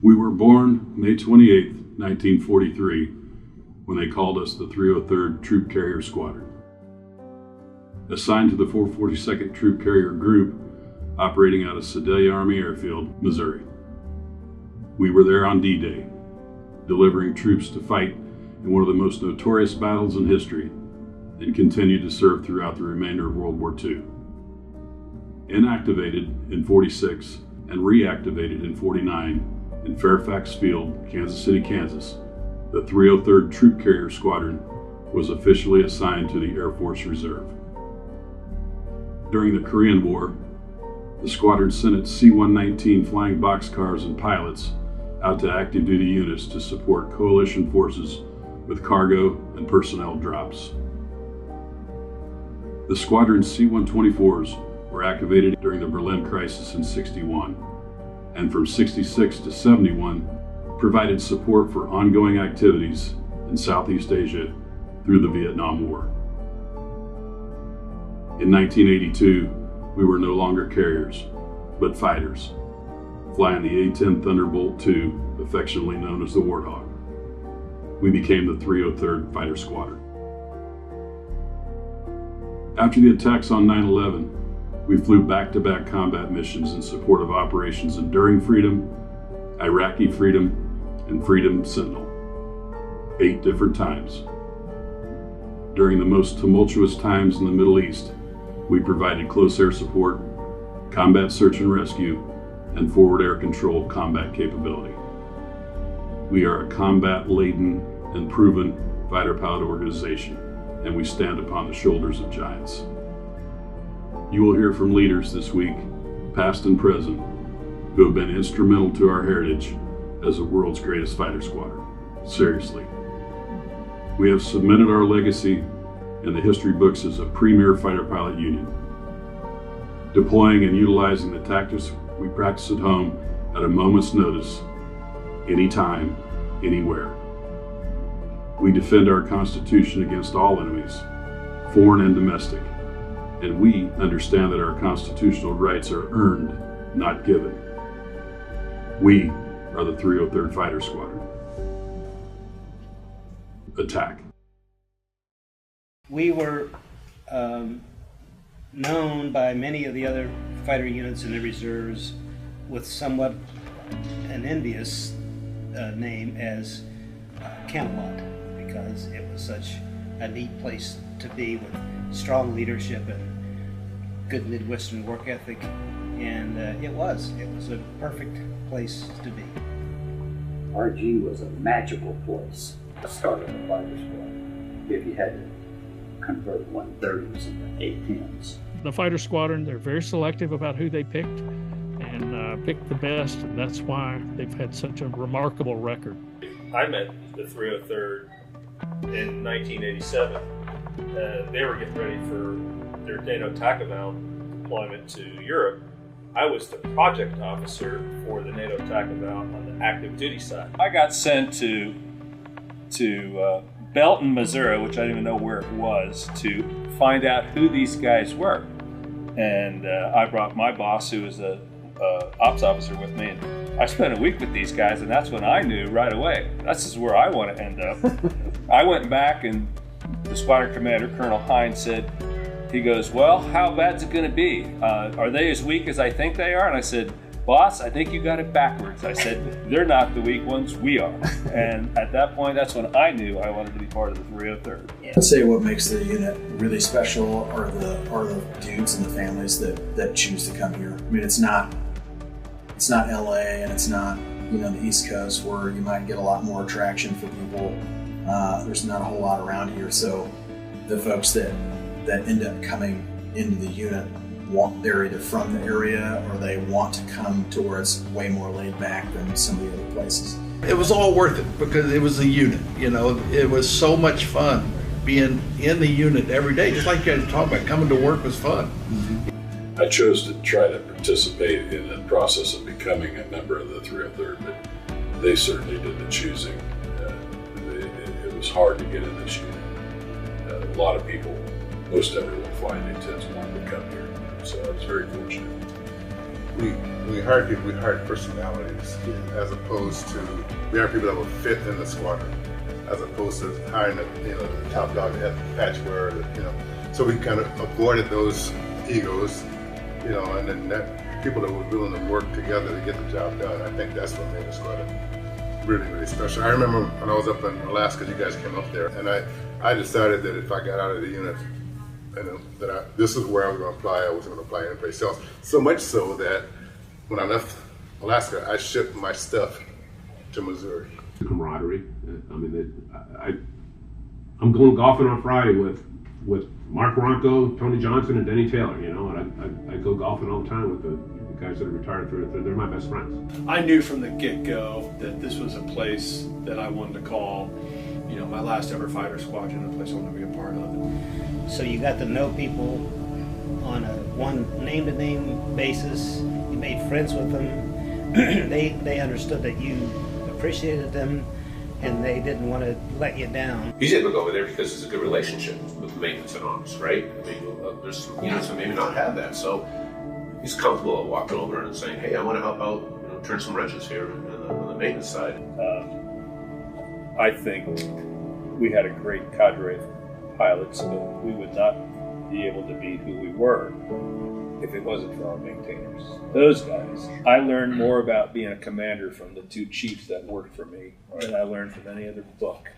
We were born May 28, 1943, when they called us the 303rd Troop Carrier Squadron. Assigned to the 442nd Troop Carrier Group, operating out of Sedalia Army Airfield, Missouri. We were there on D-Day, delivering troops to fight in one of the most notorious battles in history, and continued to serve throughout the remainder of World War II. Inactivated in 46 and reactivated in 49 in Fairfax Field, Kansas City, Kansas, the 303rd Troop Carrier Squadron was officially assigned to the Air Force Reserve. During the Korean War, the squadron sent its C-119 flying boxcars and pilots out to active duty units to support coalition forces with cargo and personnel drops. The squadron's C-124s were activated during the Berlin crisis in '61, and from '66 to '71 provided support for ongoing activities in Southeast Asia through the Vietnam War. In 1982, we were no longer carriers, but fighters, flying the A-10 Thunderbolt II, affectionately known as the Warthog. We became the 303rd Fighter Squadron. After the attacks on 9/11, we flew back-to-back combat missions in support of Operations Enduring Freedom, Iraqi Freedom, and Freedom Sentinel, 8 different times. During the most tumultuous times in the Middle East, we provided close air support, combat search and rescue, and forward air control combat capability. We are a combat-laden and proven fighter pilot organization, and we stand upon the shoulders of giants. You will hear from leaders this week, past and present, who have been instrumental to our heritage as the world's greatest fighter squadron. Seriously. We have cemented our legacy in the history books as a premier fighter pilot union, deploying and utilizing the tactics we practice at home at a moment's notice, anytime, anywhere. We defend our Constitution against all enemies, foreign and domestic, and we understand that our constitutional rights are earned, not given. We are the 303rd Fighter Squadron. Attack. We were known by many of the other fighter units in the reserves with somewhat an envious name as Camelot, because it was such a neat place to be with strong leadership and good Midwestern work ethic, and it was a perfect place to be. RG was a magical place to start a fighter squad if you had to convert 130s into A-10s. The fighter squadron, they're very selective about who they picked, and picked the best, and that's why they've had such a remarkable record. I met the 303rd in 1987. They were getting ready for their NATO TACAVAL deployment to Europe. I was the project officer for the NATO TACAVAL on the active duty side. I got sent to Belton, Missouri, which I didn't even know where it was, to find out who these guys were. And I brought my boss, who was a ops officer, with me, and I spent a week with these guys, and that's when I knew right away, this is where I want to end up. I went back, and the squadron commander, Colonel Hines, said, he goes, well, how bad's it going to be? Are they as weak as I think they are? And I said, boss, I think you got it backwards. I said, they're not the weak ones, we are. And at that point, that's when I knew I wanted to be part of the 303rd. I'd say what makes the unit really special are the dudes and the families that choose to come here. I mean, it's not LA, and it's not, the East Coast, where you might get a lot more attraction for people. There's not a whole lot around here, so the folks that end up coming into the unit they're either from the area or they want to come to where it's way more laid back than some of the other places. It was all worth it because it was a unit, it was so much fun being in the unit every day, just like you guys talked about, coming to work was fun. Mm-hmm. I chose to try to participate in the process of becoming a member of the 303rd, but they certainly did the choosing. It was hard to get in this unit. A lot of people, most everyone flying A-10s wanted to come here. So I was very fortunate. We when we hired people, we hired personalities, as opposed to, we hired people that would fit in the squadron, as opposed to hiring the top dog that had the patchwork, So we kind of avoided those egos, and then people that were willing to work together to get the job done. I think that's what made the squadron really, really special. I remember when I was up in Alaska, you guys came up there, and I decided that if I got out of the unit, and this is where I was going to apply, I wasn't going to apply anyplace else. So much so that when I left Alaska, I shipped my stuff to Missouri. The camaraderie. I'm going golfing on Friday with Mark Ronco, Tony Johnson, and Denny Taylor. And I go golfing all the time with the guys that are retired. They're my best friends. I knew from the get-go that this was a place that I wanted to call, my last ever fighter squadron, a place I wanted to be a part of. So you got to know people on a one name-to-name basis. You made friends with them. They understood that you appreciated them, and they didn't want to let you down. He's able to go over there because it's a good relationship with maintenance and arms, right? There's some units that maybe not have that, so he's comfortable at walking over and saying, "Hey, I want to help out, turn some wrenches here on the maintenance side." I think we had a great cadre of pilots, but we would not be able to be who we were if it wasn't for our maintainers. Those guys, I learned more about being a commander from the two chiefs that worked for me than I learned from any other book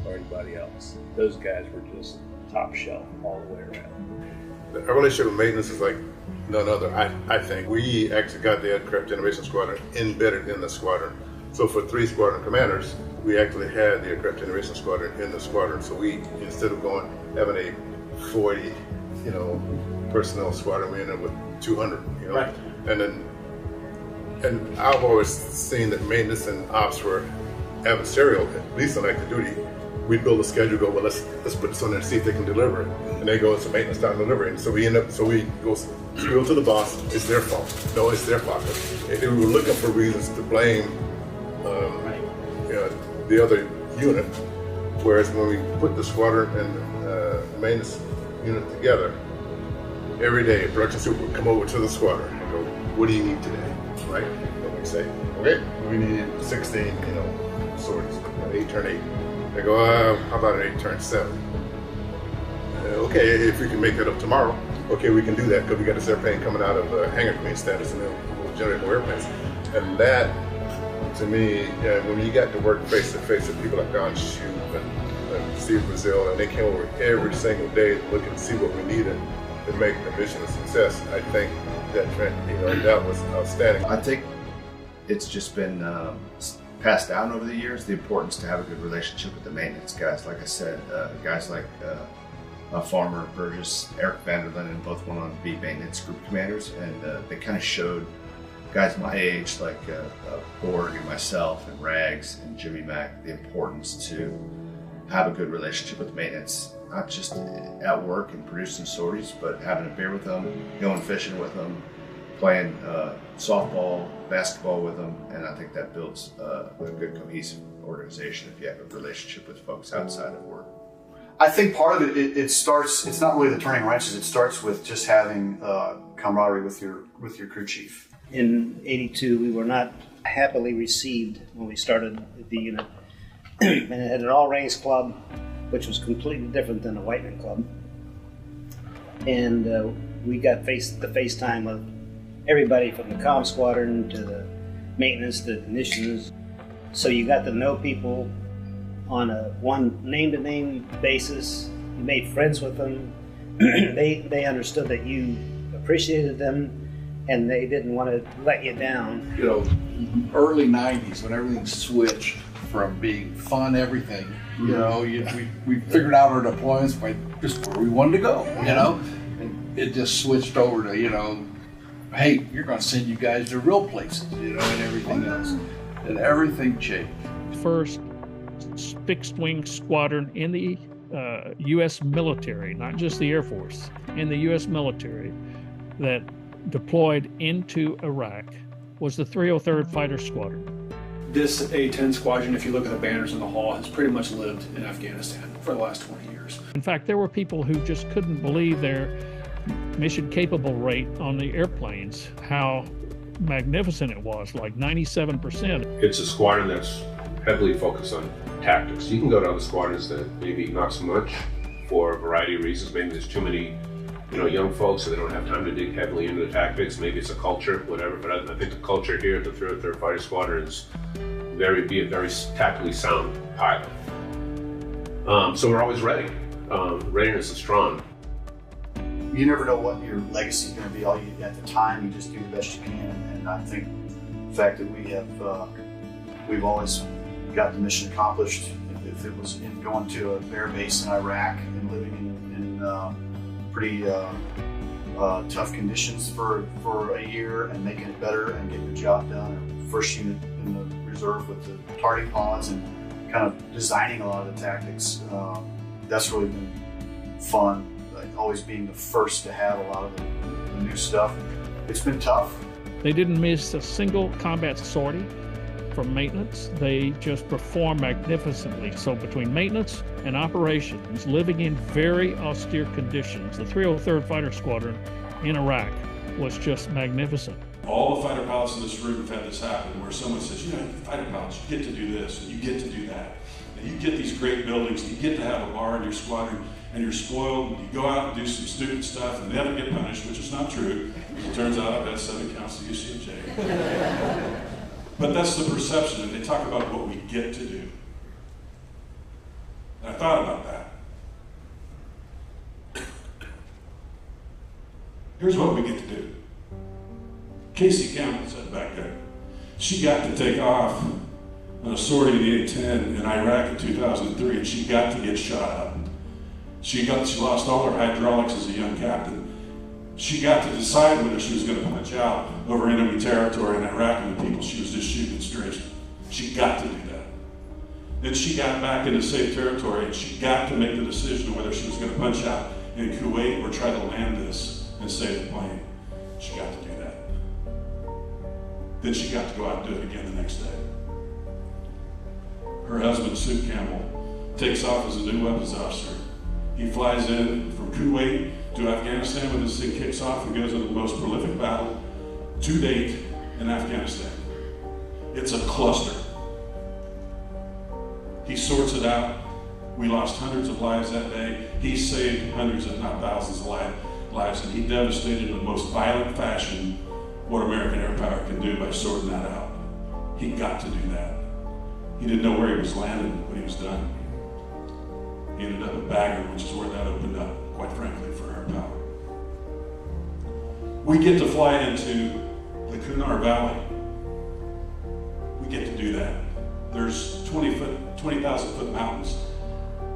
or anybody else. Those guys were just top shelf all the way around. Our relationship with maintenance is like none other, I think. We actually got the Aircraft Generation Squadron embedded in the squadron. So for 3 squadron commanders, we actually had the Aircraft Generation Squadron in the squadron. So we, instead of having a 40, personnel squadron, we ended up with 200, Right. And I've always seen that maintenance and ops were adversarial, at least on active duty. We'd build a schedule, well, let's put this on there and see if they can deliver it. And they go, it's a maintenance time delivery. And so we go to the boss, it's their fault. No, it's their fault. And we were looking for reasons to blame the other unit. Whereas when we put the squadron and the maintenance unit together, every day, a production super would come over to the squadron and go, "What do you need today?" Right? And we'd say, "Okay, we need 16, sorties, 8 turn 8." They go, "How about an 8 turn 7?" Okay, if we can make that up tomorrow, okay, we can do that because we got this airplane coming out of hangar queen status and then we'll generate more airplanes. And that, to me, when you got to work face to face with people like Don Shoup and Steve Brazil, and they came over every single day to look and see what we needed to make the mission a success, I think that was outstanding. I think it's just been passed down over the years, the importance to have a good relationship with the maintenance guys. Like I said, guys like Farmer, Burgess, Eric Vanderlyn, and both went on to be maintenance group commanders, and they kind of showed guys my age, like Borg and myself and Rags and Jimmy Mack, the importance to have a good relationship with maintenance. Not just at work and producing sorties, but having a beer with them, going fishing with them, playing softball, basketball with them, and I think that builds a good cohesive organization if you have a relationship with folks outside of work. I think part of it starts, it's not really the turning wrenches, it starts with just having camaraderie with your crew chief. In '82, we were not happily received when we started the unit. And it had an all-ranks club, which was completely different than a Whiteman club. And we got the FaceTime of everybody from the comm squadron to the maintenance to ignitions. So you got to know people on a one name-to-name basis. You made friends with them. They understood that you appreciated them, and they didn't want to let you down. Early 90s when everything switched from being fun everything, we figured out our deployments by just where we wanted to go, and it just switched over to, hey, we're going to send you guys to real places, and everything else, and everything changed. First fixed wing squadron in the U.S. military, not just the Air Force, in the U.S. military that deployed into Iraq was the 303rd Fighter Squadron. This A-10 squadron, if you look at the banners in the hall, has pretty much lived in Afghanistan for the last 20 years. In fact, there were people who just couldn't believe their mission capable rate on the airplanes, how magnificent it was, like 97%. It's a squadron that's heavily focused on tactics. You can go to other squadrons that maybe not so much for a variety of reasons. Maybe there's too many, young folks, so they don't have time to dig heavily into the tactics. Maybe it's a culture, whatever. But I think the culture here at the 303rd Fighter Squadron is be a very tactically sound pilot. So we're always ready. Readiness is strong. You never know what your legacy is going to be. At the time, you just do the best you can. And I think the fact that we've always got the mission accomplished. If it was in going to a air base in Iraq and living in pretty tough conditions for a year and making it better and getting the job done, or first unit in the reserve with the targeting pods and kind of designing a lot of the tactics, that's really been fun. Always being the first to have a lot of the new stuff. It's been tough. They didn't miss a single combat sortie from maintenance. They just performed magnificently. So between maintenance and operations, living in very austere conditions, the 303rd Fighter Squadron in Iraq was just magnificent. All the fighter pilots in this room have had this happen, where someone says, fighter pilots, you get to do this, and you get to do that. And you get these great buildings, you get to have a bar in your squadron, and you're spoiled, and you go out and do some stupid stuff and never get punished, which is not true. It turns out I've had 7 counts of UCMJ. But that's the perception, and they talk about what we get to do. And I thought about that. Here's what we get to do. Casey Campbell said back there, she got to take off on a sortie in the A-10 in Iraq in 2003, and she got to get shot up. She lost all her hydraulics as a young captain. She got to decide whether she was going to punch out over enemy territory in Iraq and the people she was just shooting straight. She got to do that. Then she got back into safe territory, and she got to make the decision whether she was going to punch out in Kuwait or try to land this and save the plane. She got to do that. Then she got to go out and do it again the next day. Her husband, Sue Campbell, takes off as a new weapons officer. He flies in from Kuwait to Afghanistan when this thing kicks off and goes into the most prolific battle to date in Afghanistan. It's a cluster. He sorts it out. We lost hundreds of lives that day. He saved hundreds, if not thousands of lives, and he devastated in the most violent fashion what American air power can do by sorting that out. He got to do that. He didn't know where he was landing when he was done. He ended up at Bagram, which is where that opened up, quite frankly, for air power. We get to fly into the Kunar Valley. We get to do that. There's 20,000 foot mountains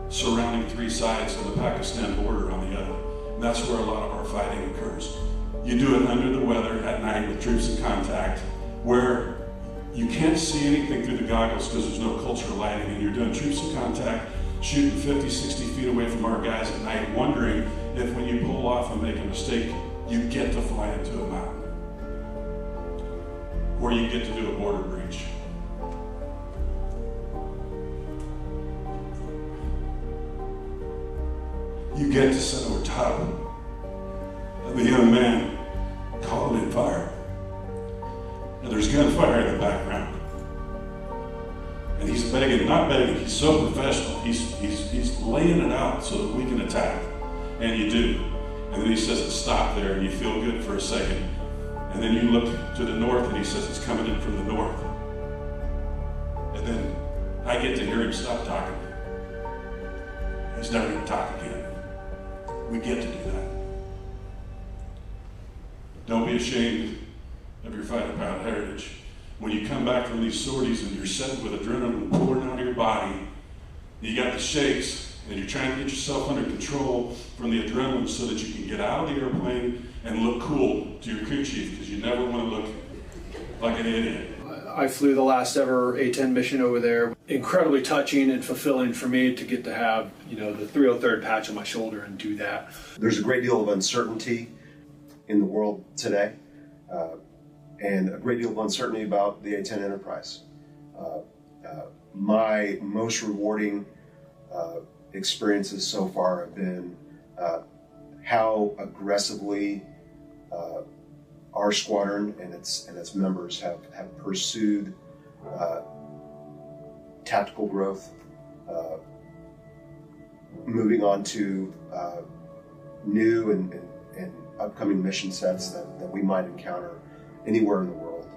surrounding 3 sides of the Pakistan border on the other. And that's where a lot of our fighting occurs. You do it under the weather at night with troops in contact, where you can't see anything through the goggles because there's no cultural lighting, and you're doing troops in contact, shooting 50, 60 feet away from our guys at night, wondering if when you pull off and make a mistake, you get to fly into a mountain. Or you get to do a border breach. You get to sit over top of a young man calling in fire. And there's gunfire in the background. And he's begging, not begging, he's so professional. He's laying it out so that we can attack. And you do. And then he says, stop there, and you feel good for a second. And then you look to the north, and he says, it's coming in from the north. And then I get to hear him stop talking. He's never going to talk again. We get to do that. Don't be ashamed of your fighter pilot heritage. When you come back from these sorties and you're set with adrenaline pouring out of your body, you got the shakes, and you're trying to get yourself under control from the adrenaline so that you can get out of the airplane and look cool to your crew chief, because you never want to look like an idiot. I flew the last ever A-10 mission over there. Incredibly touching and fulfilling for me to get to have, the 303rd patch on my shoulder and do that. There's a great deal of uncertainty in the world today, and a great deal of uncertainty about the A-10 Enterprise. My most rewarding experiences so far have been how aggressively our squadron and its members have pursued tactical growth, moving on to new and upcoming mission sets that we might encounter anywhere in the world.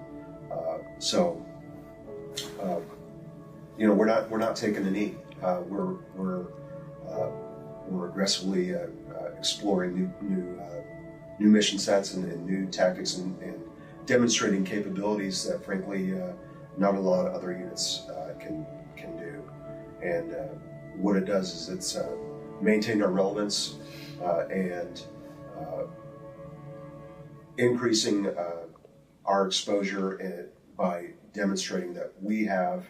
We're not taking a knee. We're aggressively exploring new mission sets and new tactics and demonstrating capabilities that, frankly, not a lot of other units can do. And what it does is it's maintained our relevance and increasing our exposure by demonstrating that we have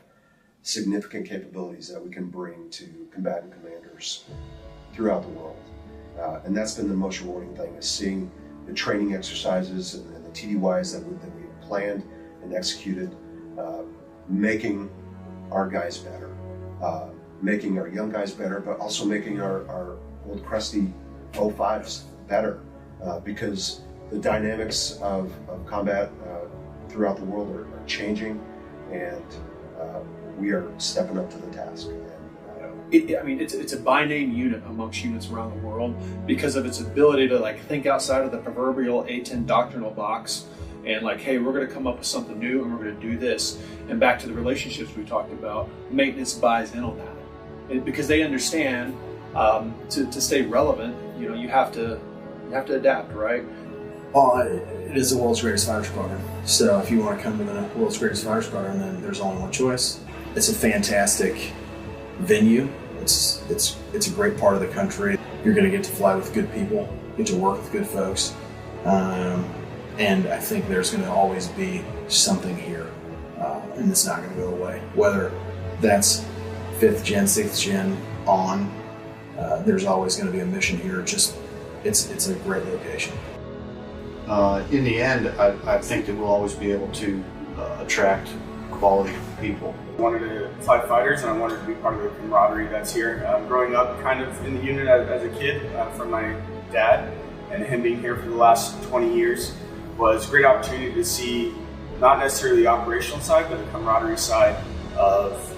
significant capabilities that we can bring to combatant commanders throughout the world. And that's been the most rewarding thing, is seeing the training exercises and the TDYs that we've planned and executed, making our guys better, making our young guys better, but also making our old crusty 05s better, because the dynamics of combat throughout the world are changing, and we are stepping up to the task. It's a by-name unit amongst units around the world because of its ability to think outside of the proverbial A-10 doctrinal box and hey, we're going to come up with something new and we're going to do this. And back to the relationships we talked about, maintenance buys in on that, and because they understand to stay relevant, you have to adapt, right? Well, it is the world's greatest fighter squadron. So if you want to come to the world's greatest fighter squadron, then there's only one choice. It's a fantastic venue. It's a great part of the country. You're going to get to fly with good people, get to work with good folks, and I think there's going to always be something here, and it's not going to go away. Whether that's 5th gen, 6th gen on, there's always going to be a mission here. It's a great location. In the end, I think that we'll always be able to attract quality people. I wanted to fly fighters, and I wanted to be part of the camaraderie that's here. Growing up kind of in the unit as a kid from my dad, and him being here for the last 20 years was a great opportunity to see not necessarily the operational side, but the camaraderie side of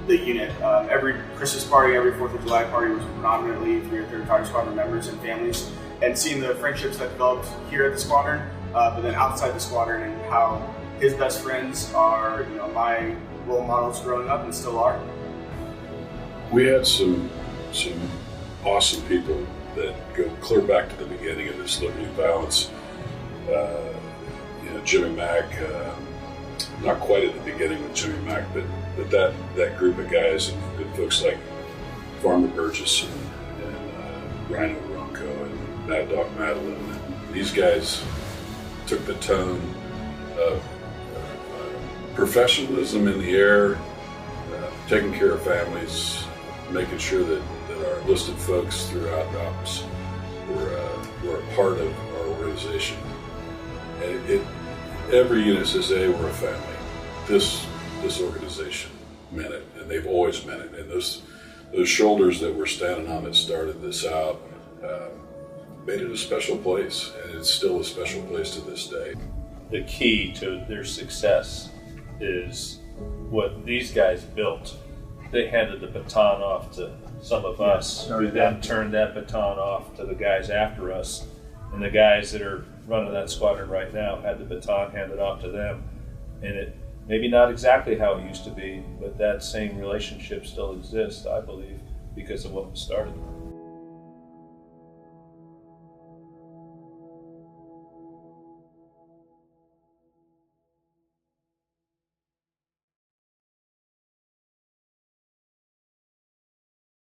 the unit. Every Christmas party, every 4th of July party was predominantly 3rd Fighter Squadron members and families, and seeing the friendships that developed here at the squadron, but then outside the squadron, and how his best friends are, my role models growing up and still are. We had some awesome people that go clear back to the beginning of this Liberty violence. Jimmy Mack, not quite at the beginning with Jimmy Mack, but that group of guys and folks like Farmer Burgess and Rhino Ronco and Mad Dog Madeline. These guys took the tone of professionalism in the air, taking care of families, making sure that our enlisted folks throughout the ops were a part of our organization. And every unit says, hey, we're a family. This organization meant it, and they've always meant it. And those shoulders that we're standing on that started this out made it a special place, and it's still a special place to this day. The key to their success is what these guys built. They handed the baton off to some of us, who then turned that baton off to the guys after us. And the guys that are running that squadron right now had the baton handed off to them. And it maybe not exactly how it used to be, but that same relationship still exists, I believe, because of what was started.